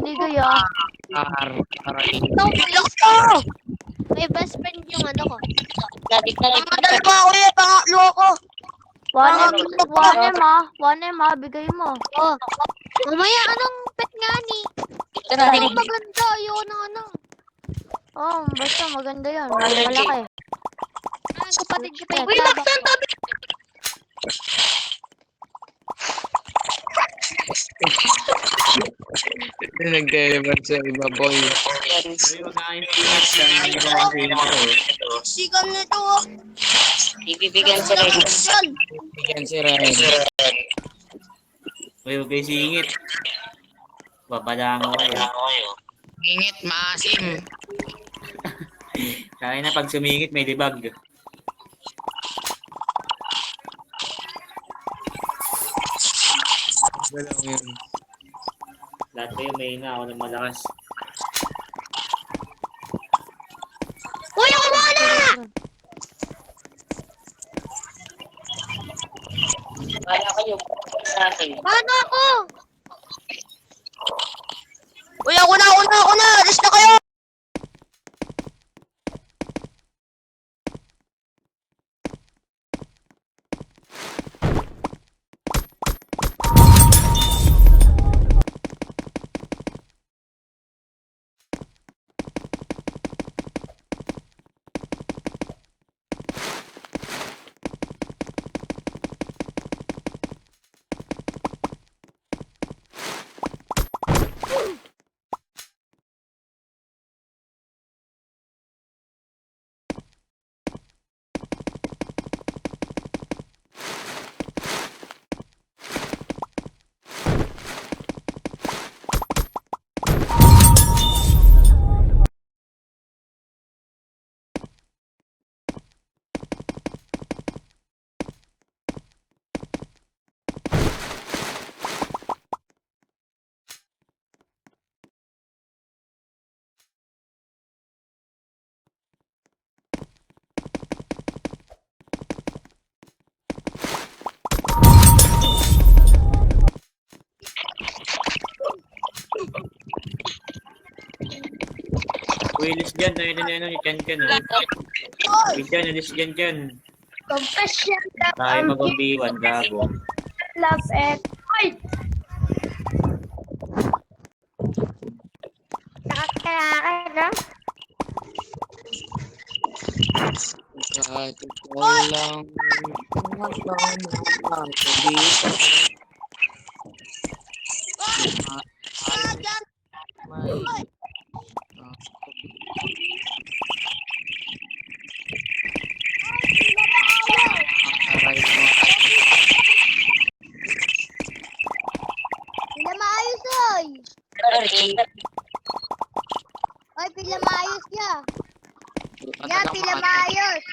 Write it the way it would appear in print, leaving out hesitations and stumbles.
binigay ah. May best friend yung ano ko. Madal pa ako eh, pangatlo ako. 1M ah, bigay mo. Oh. Mamaya, anong pet nga ni? Ano maganda? Ayoko ng ano. Oh, basta maganda yan. Malaki. Ah, kapatid ko pa yung Uy, tabak Maxan, ko. tabi. Nagdeliver sa iba, boy. Sigal nito oh. Ibibigyan sila ito. Bigyan si Ryan. Uy, huwag kayo singit. Babalango kayo. Ingit, maasim. Kaya na pag sumingit, may debug. Walang yun. Lahat kayo may na ako ng malakas. Uy, ako muna! Kaya kayo sa akin. Paano ako? Uy, ako na! Alis na kayo! Willis dyan, yung Chan-Chan. Willis dyan. Confession that Tayo mag-1v1, gago. love it. Uy! Nakakailangan na? Kahit ikaw lang. Pila maayos oy! Oy, pila maayos ya! Ya, pila maayos!